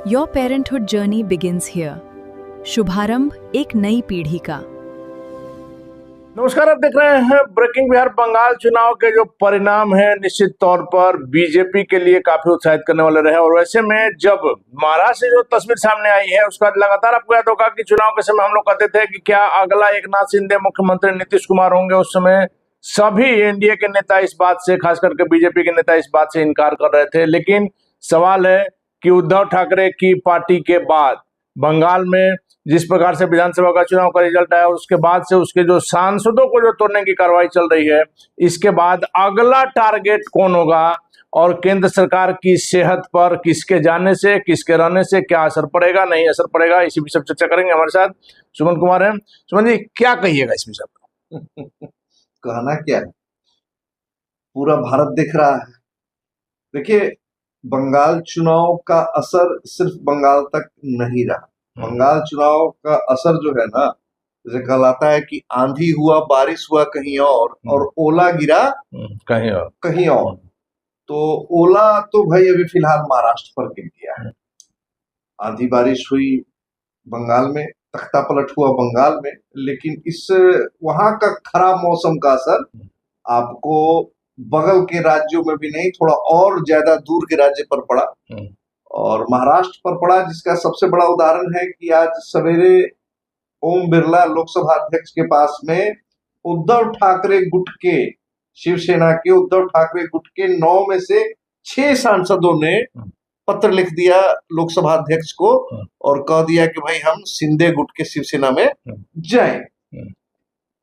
Your parenthood journey begins here. शुभारंभ एक नई पीढ़ी का। नमस्कार, आप देख रहे हैं ब्रेकिंग बिहार। बंगाल चुनाव के जो परिणाम है निश्चित तौर पर बीजेपी के लिए काफी उत्साहित करने वाले रहे। और वैसे में जब महाराष्ट्र से जो तस्वीर सामने आई है उसका लगातार आपको याद होगा कि चुनाव के समय हम लोग कहते थे कि क्या अगला एकनाथ शिंदे मुख्यमंत्री नीतीश कुमार होंगे। उस समय सभी एनडीए के नेता इस बात से, खास करके बीजेपी के नेता इस बात से इनकार कर रहे थे। लेकिन सवाल है कि उद्धव ठाकरे की पार्टी के बाद बंगाल में जिस प्रकार से विधानसभा का चुनाव का रिजल्ट आया, उसके बाद से उसके जो सांसदों को जो तोड़ने की कार्रवाई चल रही है, इसके बाद अगला टारगेट कौन होगा और केंद्र सरकार की सेहत पर किसके जाने से, किसके रहने से क्या असर पड़ेगा, नहीं असर पड़ेगा, इसी विषय पर चर्चा करेंगे। हमारे साथ सुमन कुमार हैं। सुमन जी, क्या कहिएगा इस विषय पर? कहना क्या है, पूरा भारत देख रहा है। देखिए, बंगाल चुनाव का असर सिर्फ बंगाल तक नहीं रहा। बंगाल चुनाव का असर जो है ना, जैसे कहलाता है कि आंधी हुआ, बारिश हुआ कहीं और ओला गिरा कहीं और। तो ओला तो भाई अभी फिलहाल महाराष्ट्र पर गिर गया है। आंधी बारिश हुई बंगाल में, तख्ता पलट हुआ बंगाल में, लेकिन इस वहां का खराब मौसम का असर आपको बगल के राज्यों में भी नहीं, थोड़ा और ज्यादा दूर के राज्य पर पड़ा और महाराष्ट्र पर पड़ा। जिसका सबसे बड़ा उदाहरण है कि आज सवेरे ओम बिरला लोकसभा अध्यक्ष के पास में उद्धव ठाकरे गुट के, शिवसेना के उद्धव ठाकरे गुट के 9 में से 6 सांसदों ने पत्र लिख दिया लोकसभा अध्यक्ष को और कह दिया कि भाई हम शिंदे गुट के शिवसेना में जाएं।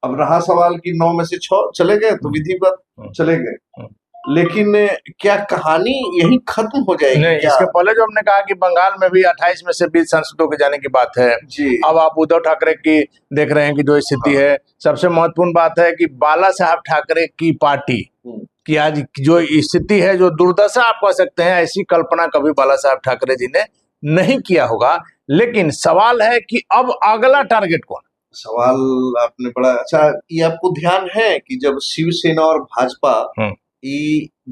अब रहा सवाल कि 9 में से 6 चले गए तो विधिवत चले गए, लेकिन क्या कहानी यही खत्म हो जाएगी? नहीं, इसके पहले जो हमने कहा कि बंगाल में भी 28 में से 20 सांसदों के जाने की बात है जी। अब आप उद्धव ठाकरे की देख रहे हैं कि जो स्थिति है, सबसे महत्वपूर्ण बात है कि बाला साहब ठाकरे की पार्टी की आज जो स्थिति है, जो दुर्दशा आप कह सकते हैं, ऐसी कल्पना कभी बाला साहब ठाकरे जी ने नहीं किया होगा। लेकिन सवाल है कि अब अगला टारगेट कौन? सवाल आपने बड़ा अच्छा, ये आपको ध्यान है कि जब शिवसेना और भाजपा,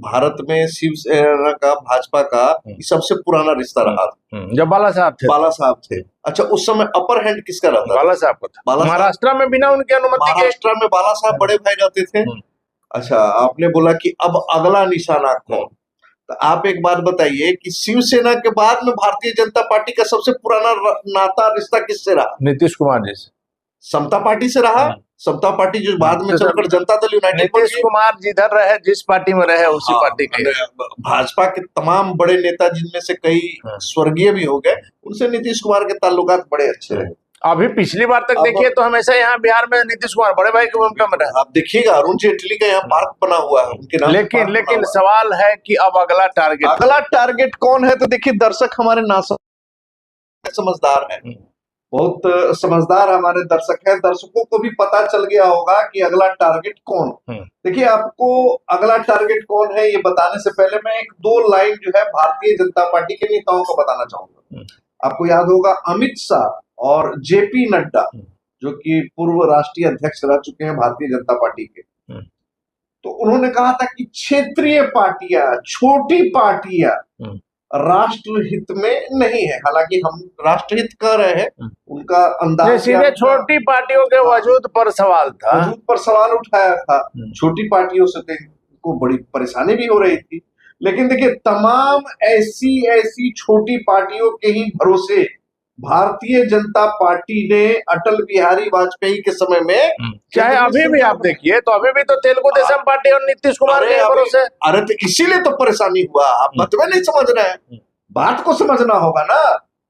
भारत में शिवसेना का भाजपा का सबसे पुराना रिश्ता रहा था जब बाला साहब थे। अच्छा, उस समय अपर हैंड किसका रहता? बाला साहब का था। महाराष्ट्र में बिना उनकी अनुमति के महाराष्ट्र में बाला साहब बड़े भाई रहते थे। अच्छा, आपने बोला कि अब अगला निशाना कौन, तो आप एक बात बताइए कि शिवसेना के बाद में भारतीय जनता पार्टी का सबसे पुराना नाता रिश्ता किससे रहा? नीतीश कुमार जी से। समता पार्टी से रहा। समता पार्टी जो बाद में चलकर जनता दल यूनाइटेड। नीतीश कुमार जिधर रहे, जिस पार्टी में रहे, उसी पार्टी के। भाजपा के तमाम बड़े नेता, जिनमें से कई स्वर्गीय भी हो गए, उनसे नीतीश कुमार के ताल्लुकात बड़े अच्छे रहे। अभी पिछली बार तक देखिए तो हमेशा यहाँ बिहार में नीतीश कुमार बड़े भाई की भूमिका में रहे। आप देखिएगा, अरुण जेटली का यहाँ पार्क बना हुआ है उनके नाम। लेकिन सवाल है कि अब अगला टारगेट कौन है? तो देखिए, दर्शक हमारे समझदार है, बहुत समझदार हमारे दर्शक हैं। दर्शकों को भी पता चल गया होगा कि अगला टारगेट कौन। देखिए, आपको अगला टारगेट कौन है ये बताने से पहले मैं 1-2 लाइन जो है भारतीय जनता पार्टी के नेताओं को बताना चाहूंगा। आपको याद होगा अमित शाह और जेपी नड्डा, जो कि पूर्व राष्ट्रीय अध्यक्ष रह चुके हैं भारतीय जनता पार्टी के, तो उन्होंने कहा था कि क्षेत्रीय पार्टियां, छोटी पार्टियां राष्ट्रहित में नहीं है। हालांकि हम राष्ट्रहित कह रहे हैं, उनका अंदाज सीधे छोटी पार्टियों के वजूद पर सवाल था, वजूद पर सवाल उठाया था। छोटी पार्टियों से को बड़ी परेशानी भी हो रही थी। लेकिन देखिए, तमाम ऐसी छोटी पार्टियों के ही भरोसे भारतीय जनता पार्टी ने अटल बिहारी वाजपेयी के समय में, चाहे अभी भी आप देखिए तो अभी भी तो तेलुगु देशम पार्टी और नीतीश कुमार के भरोसे। अरे तो इसीलिए तो परेशानी हुआ। आप मतलब नहीं समझ रहे हैं, बात को समझना होगा ना।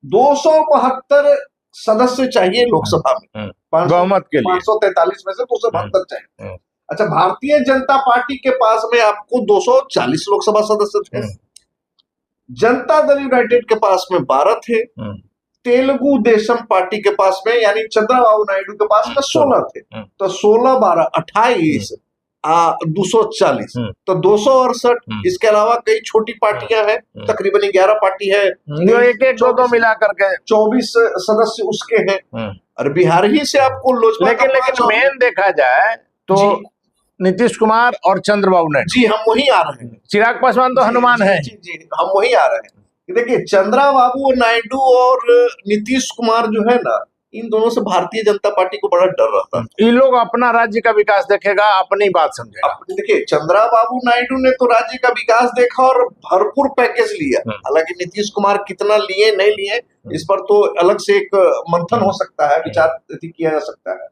272 सदस्य चाहिए लोकसभा में बहुमत के लिए, 543 में से 272 चाहिए। अच्छा, भारतीय जनता पार्टी के पास में आपको 240 लोकसभा सदस्य थे। जनता दल यूनाइटेड के पास में 12 थे। तेलुगु देशम पार्टी के पास में, यानी चंद्रबाबू नायडू के पास में 16 थे। तो 16, 12, 28, 240, तो 268। इसके अलावा कई छोटी पार्टियां हैं, तकरीबन 11 पार्टी है जो एक 2 मिला करके 24 सदस्य उसके हैं। और बिहार ही से आपको लोजपा। लेकिन मेन देखा जाए तो नीतीश कुमार और चंद्रबाबू नायडू जी, हम वही आ रहे हैं। चिराग पासवान तो हनुमान है। जी, हम वही आ रहे हैं। कि देखिए चंद्रबाबू नायडू और नीतीश कुमार जो है ना, इन दोनों से भारतीय जनता पार्टी को बड़ा डर रहता है। ये लोग अपना राज्य का विकास देखेगा, अपनी बात समझेगा। अब देखिए चंद्रबाबू नायडू ने तो राज्य का विकास देखा और भरपूर पैकेज लिया, हालांकि नीतीश कुमार कितना लिए नहीं लिए इस पर तो अलग से एक मंथन हो सकता है, विचार किया जा सकता है।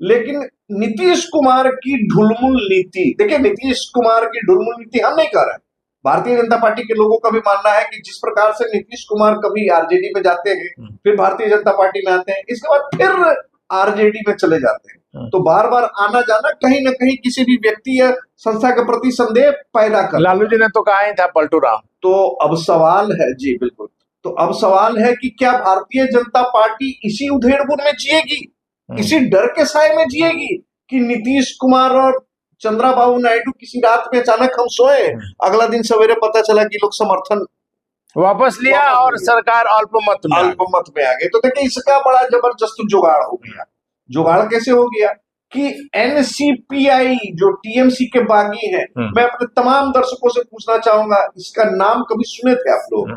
लेकिन नीतीश कुमार की ढुलमुल नीति, देखिए नीतीश कुमार की ढुलमुल नीति हम नहीं कर रहे हैं, भारतीय जनता पार्टी के लोगों का भी मानना है कि जिस प्रकार से नीतीश कुमार कभी आरजेडी में जाते हैं, फिर भारतीय जनता पार्टी में आते हैं, इसके बाद फिर आरजेडी में चले जाते हैं, तो बार बार आना जाना कहीं ना कहीं किसी भी व्यक्ति या संस्था के प्रति संदेह पैदा कर। लालू जी ने तो कहा ही था पलटू राम। तो अब सवाल है, जी बिल्कुल, तो अब सवाल है कि क्या भारतीय जनता पार्टी इसी उधेड़-बुन में जिएगी, इसी डर के साए में जिएगी कि नीतीश कुमार और चंद्रबाबू नायडू किसी रात में अचानक हम सोए, अगला दिन सवेरे पता चला कि लोग समर्थन वापस लिया और सरकार अल्पमत में आ गई। तो देखिए इसका बड़ा जबरदस्त जुगाड़ हो गया। जुगाड़ कैसे हो गया कि एनसीपीआई जो टीएमसी के बागी हैं, मैं अपने तमाम दर्शकों से पूछना चाहूंगा, इसका नाम कभी सुने थे आप लोग?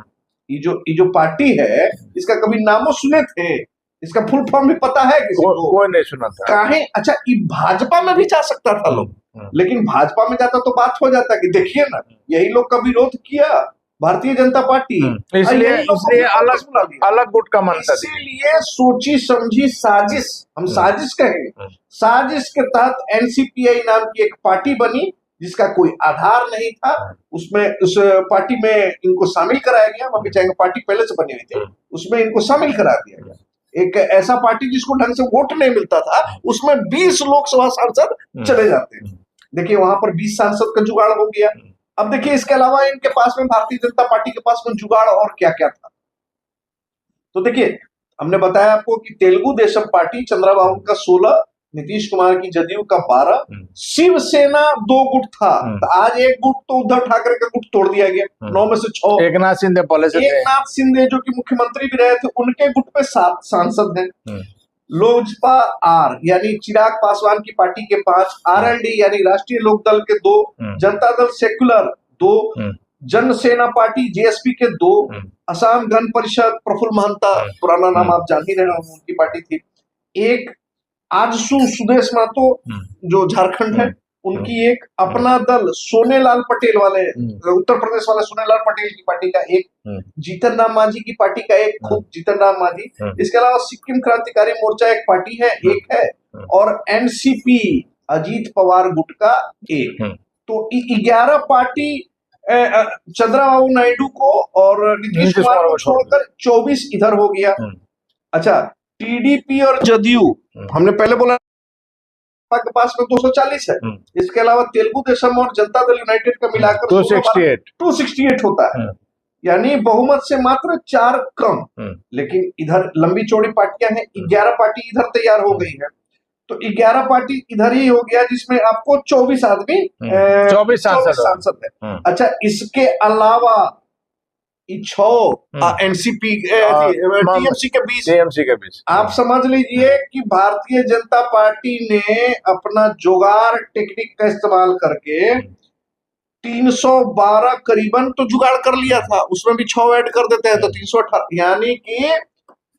ये जो पार्टी है इसका कभी नामो सुने थे? इसका फुल फॉर्म भी पता है किसी को? कोई नहीं सुना था। काहे? अच्छा, ये भाजपा में भी जा सकता था लोग, लेकिन भाजपा में जाता तो बात हो जाता कि देखिए ना, यही लोग का विरोध किया भारतीय जनता पार्टी, इसलिए अलग गुट का मंशा, इसीलिए सोची समझी साजिश, हम साजिश कहेंगे, साजिश के तहत एनसीपीआई नाम की एक पार्टी बनी जिसका कोई आधार नहीं था। उसमें उस पार्टी में इनको शामिल कराया गया, माफी चाहेंगे, पार्टी पहले से बनी हुई थी, उसमें इनको शामिल करा दिया गया। एक ऐसा पार्टी जिसको ढंग से वोट नहीं मिलता था, उसमें 20 लोकसभा सांसद चले जाते हैं। देखिए वहां पर 20 सांसद का जुगाड़ हो गया। अब देखिए इसके अलावा इनके पास में, भारतीय जनता पार्टी के पास में जुगाड़ और क्या क्या था। तो देखिए हमने बताया आपको कि तेलुगु देशम पार्टी चंद्रबाबू का 16, नीतीश कुमार की जदयू का 12, शिवसेना 2 गुट था, तो आज एक गुट तो उद्धव ठाकरे का गुट तोड़ दिया गया, 9 में से 6 एकनाथ शिंदे पहले से थे। एकनाथ शिंदे जो कि मुख्यमंत्री भी रहे थे, उनके गुट पे 7 सांसद हैं। लोजपा आर यानी चिराग पासवान की पार्टी के 5, आरएलडी यानी राष्ट्रीय लोकदल के 2, जनता दल सेक्युलर 2, जन सेना पार्टी जेएसपी के 2, असम गण परिषद प्रफुल्ल महंता, पुराना नाम आप जान ही रहे होंगे, उनकी पार्टी थी 1, आजसू सुदेश महतो जो झारखंड है उनकी 1, अपना दल सोनेलाल पटेल वाले उत्तर प्रदेश वाले सोनेलाल पटेल की पार्टी का 1, जीतन राम मांझी की पार्टी का 1, खूब जीतन राम मांझी। इसके अलावा सिक्किम क्रांतिकारी मोर्चा एक पार्टी है, 1 है, और एनसीपी अजीत पवार गुट का 1। तो 11 पार्टी चंद्रबाबू नायडू को और नीतीश कुमार को छोड़कर 24 इधर हो गया। अच्छा, टीडीपी और जदयू हमने पहले बोला के पास में 240 है, इसके अलावा तेलुगु देशम और जनता दल यूनाइटेड का मिलाकर 268 होता है, यानी बहुमत से मात्र 4 कम। लेकिन इधर लंबी चौड़ी पार्टियां हैं, 11 पार्टी इधर तैयार हो गई है, तो 11 पार्टी इधर ही हो गया, जिसमें आपको 24 आदमी 24 सांसद है। अच्छा, इसके अलावा 6 एनसीपी टीएमसी के बीच आप समझ लीजिए कि भारतीय जनता पार्टी ने अपना जुगाड़ टेक्निक का इस्तेमाल करके 312 करीबन तो जुगाड़ कर लिया था, उसमें भी 6 ऐड कर देते हैं तो 318, यानी कि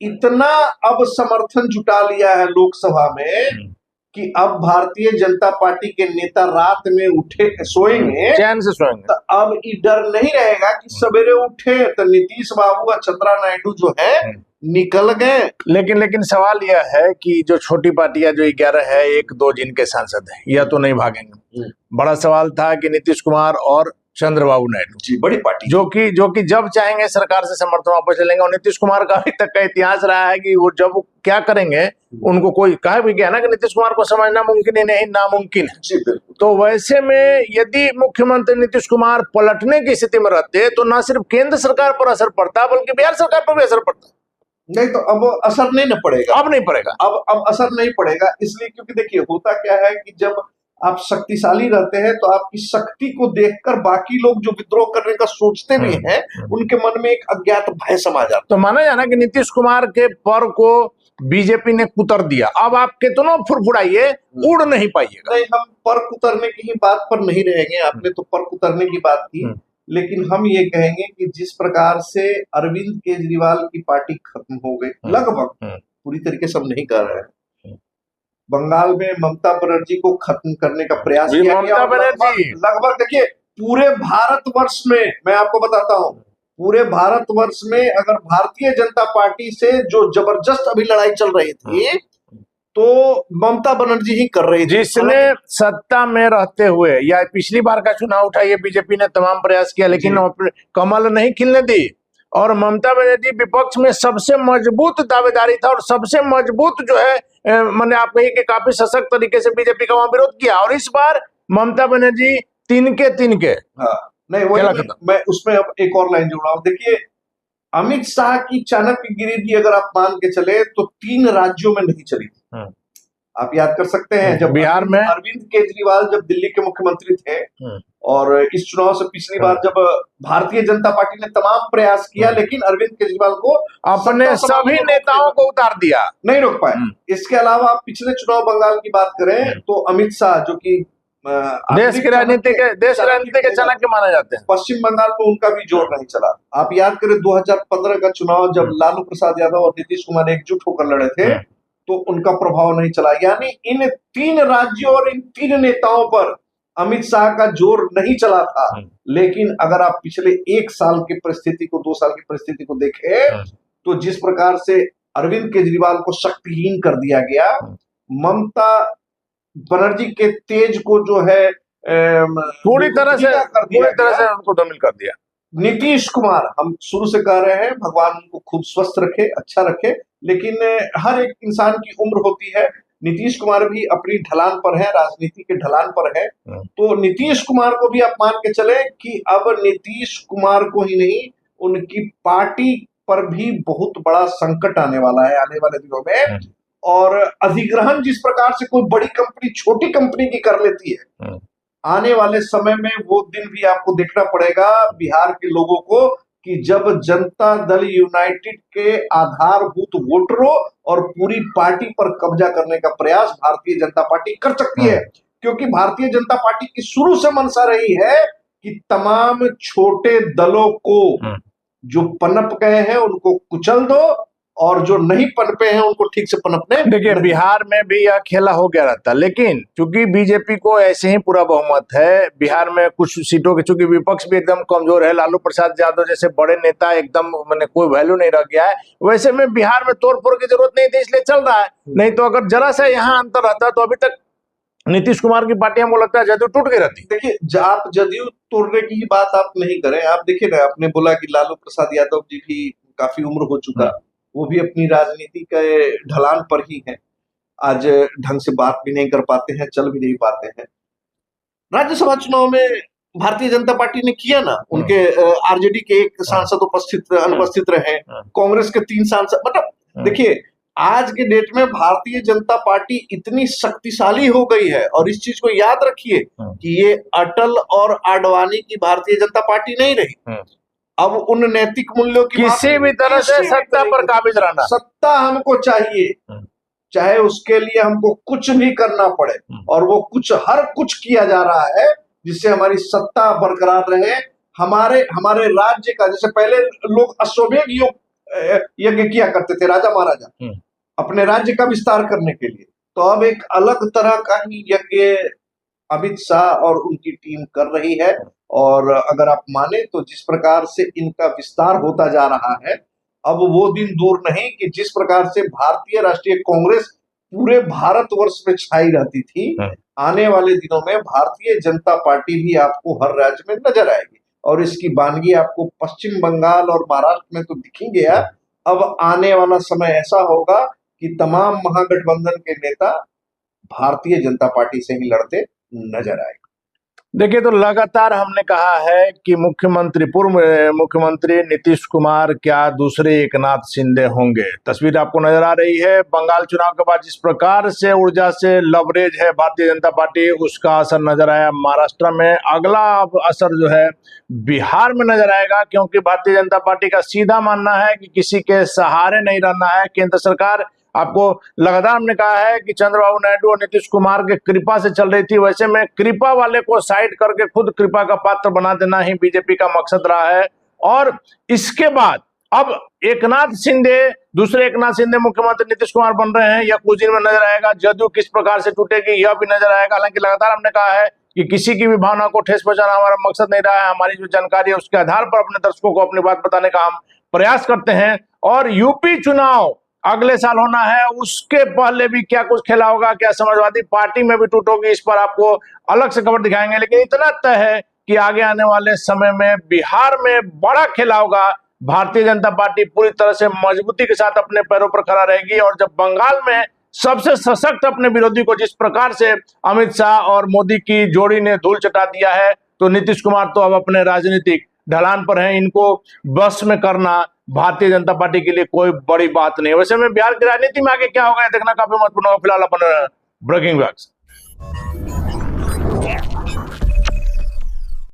इतना अब समर्थन जुटा लिया है लोकसभा में कि अब भारतीय जनता पार्टी के नेता रात में उठे सोएंगे, चैन से सोएंगे, तो अब ये डर नहीं रहेगा कि सवेरे उठे तो नीतीश बाबू और चंद्रा नायडू जो है निकल गए। लेकिन सवाल यह है कि जो छोटी पार्टियां जो 11 है, 1-2 जिनके सांसद है, यह तो नहीं भागेंगे। बड़ा सवाल था कि नीतीश कुमार और चंद्रबाबू नायडू जी, बड़ी पार्टी जो कि जब चाहेंगे सरकार से समर्थन वापस ले लेंगे, और नीतीश कुमार का अभी तक का इतिहास रहा है कि वो जब क्या करेंगे उनको कोई कहा भी गया ना कि नीतीश कुमार को समझना मुमकिन ही नहीं, नामुमकिन है जी, बिल्कुल। तो वैसे में यदि मुख्यमंत्री नीतीश कुमार पलटने की स्थिति में रहते तो न सिर्फ केंद्र सरकार पर असर पड़ता बल्कि बिहार सरकार पर भी असर पड़ता। नहीं तो अब असर नहीं न पड़ेगा, अब नहीं पड़ेगा, अब असर नहीं पड़ेगा, इसलिए क्योंकि देखिए होता क्या है कि जब आप शक्तिशाली रहते हैं तो आपकी शक्ति को देखकर बाकी लोग जो विद्रोह करने का सोचते भी हैं, उनके मन में एक अज्ञात भय समा जाता है। तो माना जाना कि नीतीश कुमार के पर को बीजेपी ने कुतर दिया, अब आप कितनों फुरफुराइए उड़ नहीं पाइएगा। नहीं, हम पर कुतरने की ही बात पर नहीं रहेंगे, आपने तो पर कुतरने की बात की, लेकिन हम ये कहेंगे कि जिस प्रकार से अरविंद केजरीवाल की पार्टी खत्म हो गई, लगभग, पूरी तरीके से हम नहीं कर रहे हैं, बंगाल में ममता बनर्जी को खत्म करने का प्रयास किया गया। लगभग देखिए पूरे भारतवर्ष में, मैं आपको बताता हूं, पूरे भारतवर्ष में अगर भारतीय जनता पार्टी से जो जबरदस्त अभी लड़ाई चल रही थी तो ममता बनर्जी ही कर रही थी। जिसने सत्ता में रहते हुए या पिछली बार का चुनाव उठाइए, बीजेपी ने तमाम प्रयास किया लेकिन कमल नहीं खिलने दी, और ममता बनर्जी विपक्ष में सबसे मजबूत दावेदारी था और सबसे मजबूत जो है मैंने आप कही कि काफी सशक्त तरीके से बीजेपी का वहां विरोध किया, और इस बार ममता बनर्जी तिनके हाँ, नहीं वही मैं उसमें अब एक और लाइन जोड़ रहा हूं। देखिए अमित शाह की चाणक्यगिरी भी अगर आप मान के चले तो 3 राज्यों में नहीं चली थी। आप याद कर सकते हैं जब बिहार में अरविंद केजरीवाल जब दिल्ली के मुख्यमंत्री थे और इस चुनाव से पिछली बार जब भारतीय जनता पार्टी ने तमाम प्रयास किया लेकिन अरविंद केजरीवाल को अपने सभी नेताओं को उतार दिया, नहीं रोक पाए। इसके अलावा आप पिछले चुनाव बंगाल की बात करें तो अमित शाह जो कि देश की राजनीति के चाणक्य माने जाते हैं, पश्चिम बंगाल में उनका भी जोर नहीं चला। आप याद करें 2015 का चुनाव जब लालू प्रसाद यादव और नीतीश कुमार एकजुट होकर लड़े थे तो उनका प्रभाव नहीं चला। यानी इन 3 राज्यों और इन 3 नेताओं पर अमित शाह का जोर नहीं चला था। लेकिन अगर आप पिछले 1 साल की परिस्थिति को, 2 साल की परिस्थिति को देखें तो जिस प्रकार से अरविंद केजरीवाल को शक्तिहीन कर दिया गया, ममता बनर्जी के तेज को जो है पूरी तरह से उनको डमिल कर दिया। नीतीश कुमार, हम शुरू से कह रहे हैं भगवान उनको खूब स्वस्थ रखे, अच्छा रखे, लेकिन हर एक इंसान की उम्र होती है। नीतीश कुमार भी अपनी ढलान पर है, राजनीति के ढलान पर है, तो नीतीश कुमार को भी आप मान के चले कि अब नीतीश कुमार को ही नहीं उनकी पार्टी पर भी बहुत बड़ा संकट आने वाला है आने वाले दिनों में। और अधिग्रहण जिस प्रकार से कोई बड़ी कंपनी छोटी कंपनी की कर लेती है, आने वाले समय में वो दिन भी आपको देखना पड़ेगा बिहार के लोगों को कि जब जनता दल यूनाइटेड के आधारभूत वोटरों और पूरी पार्टी पर कब्जा करने का प्रयास भारतीय जनता पार्टी कर सकती है। क्योंकि भारतीय जनता पार्टी की शुरू से मंशा रही है कि तमाम छोटे दलों को जो पनप गए हैं उनको कुचल दो और जो नहीं पनपे हैं उनको ठीक से पनपने। देखिए बिहार में भी यह खेला हो गया रहता, लेकिन चूंकि बीजेपी को ऐसे ही पूरा बहुमत है, बिहार में कुछ सीटों के चूंकि विपक्ष भी एकदम कमजोर है, लालू प्रसाद यादव जैसे बड़े नेता एकदम मैंने कोई वैल्यू नहीं रह गया है, वैसे में बिहार में तोड़फोड़ की जरूरत नहीं थी, इसलिए चल रहा है। नहीं तो अगर जरा सा यहाँ अंतर रहता तो अभी तक नीतीश कुमार की पार्टी हमको लगता है जदयू टूट गई रहती। देखिए आप जदयू तोड़ने की बात आप नहीं करें, आप देखिए ना, आपने बोला कि लालू प्रसाद यादव जी भी काफी उम्र हो चुका, वो भी अपनी राजनीति के ढलान पर ही है, आज ढंग से बात भी नहीं कर पाते हैं, चल भी नहीं पाते हैं। राज्यसभा चुनाव में भारतीय जनता पार्टी ने किया ना, उनके आरजेडी के एक सांसद अनुपस्थित रहे, कांग्रेस के 3 सांसद, मतलब देखिए आज के डेट में भारतीय जनता पार्टी इतनी शक्तिशाली हो गई है। और इस चीज को याद रखिए कि ये अटल और आडवाणी की भारतीय जनता पार्टी नहीं रही। अब उन नैतिक मूल्यों की किसी भी तरह से सत्ता पर काबिज रहना, सत्ता हमको चाहिए, चाहे उसके लिए हमको कुछ भी करना पड़े, और वो कुछ हर कुछ किया जा रहा है जिससे हमारी सत्ता बरकरार रहे। हमारे राज्य का, जैसे पहले लोग अश्वमेध यज्ञ किया करते थे राजा महाराजा अपने राज्य का विस्तार करने के लिए, तो अब एक अलग तरह का ही यज्ञ अमित शाह और उनकी टीम कर रही है। और अगर आप माने तो जिस प्रकार से इनका विस्तार होता जा रहा है, अब वो दिन दूर नहीं कि जिस प्रकार से भारतीय राष्ट्रीय कांग्रेस पूरे भारतवर्ष में छाई रहती थी, आने वाले दिनों में भारतीय जनता पार्टी भी आपको हर राज्य में नजर आएगी। और इसकी बानगी आपको पश्चिम बंगाल और महाराष्ट्र में तो दिखी गया, अब आने वाला समय ऐसा होगा कि तमाम महागठबंधन के नेता भारतीय जनता पार्टी से ही लड़ते नजर आएंगे। देखिए तो लगातार हमने कहा है कि पूर्व मुख्यमंत्री नीतीश कुमार क्या दूसरे एकनाथ शिंदे होंगे। तस्वीर आपको नजर आ रही है, बंगाल चुनाव के बाद जिस प्रकार से ऊर्जा से लवरेज है भारतीय जनता पार्टी, उसका असर नजर आया महाराष्ट्र में। अगला असर जो है बिहार में नजर आएगा, क्योंकि भारतीय जनता पार्टी का सीधा मानना है कि किसी के सहारे नहीं रहना है। केंद्र सरकार आपको लगातार हमने कहा है कि चंद्रबाबू नायडू और नीतीश कुमार के कृपा से चल रही थी, वैसे में कृपा वाले को साइड करके खुद कृपा का पात्र बना देना ही बीजेपी का मकसद रहा है। और इसके बाद अब एकनाथ शिंदे, दूसरे एकनाथ शिंदे मुख्यमंत्री नीतीश कुमार बन रहे हैं, यह कुछ दिन में नजर आएगा। जदयू किस प्रकार से टूटेगी यह भी नजर आएगा। हालांकि लगातार हमने कहा है कि किसी की भी भावना को ठेस पहुंचाना हमारा मकसद नहीं रहा है। हमारी जो जानकारी है उसके आधार पर अपने दर्शकों को अपनी बात बताने का हम प्रयास करते हैं। और यूपी चुनाव अगले साल होना है, उसके पहले भी क्या कुछ खेला होगा, क्या समाजवादी पार्टी में भी टूट होगी, इस पर आपको अलग से खबर दिखाएंगे। लेकिन इतना तय है कि आगे आने वाले समय में बिहार में बड़ा खेला होगा। भारतीय जनता पार्टी पूरी तरह से मजबूती के साथ अपने पैरों पर खड़ा रहेगी। और जब बंगाल में सबसे सशक्त अपने विरोधी को जिस प्रकार से अमित शाह और मोदी की जोड़ी ने धूल चटा दिया है, तो नीतीश कुमार तो अब अपने राजनीतिक ढलान पर हैं। इनको बस में करना भारतीय जनता पार्टी के लिए कोई बड़ी बात नहीं है। वैसे में बिहार की राजनीति में आगे क्या होगा देखना काफी महत्वपूर्ण होगा। फिलहाल अपन ब्रेकिंग न्यूज।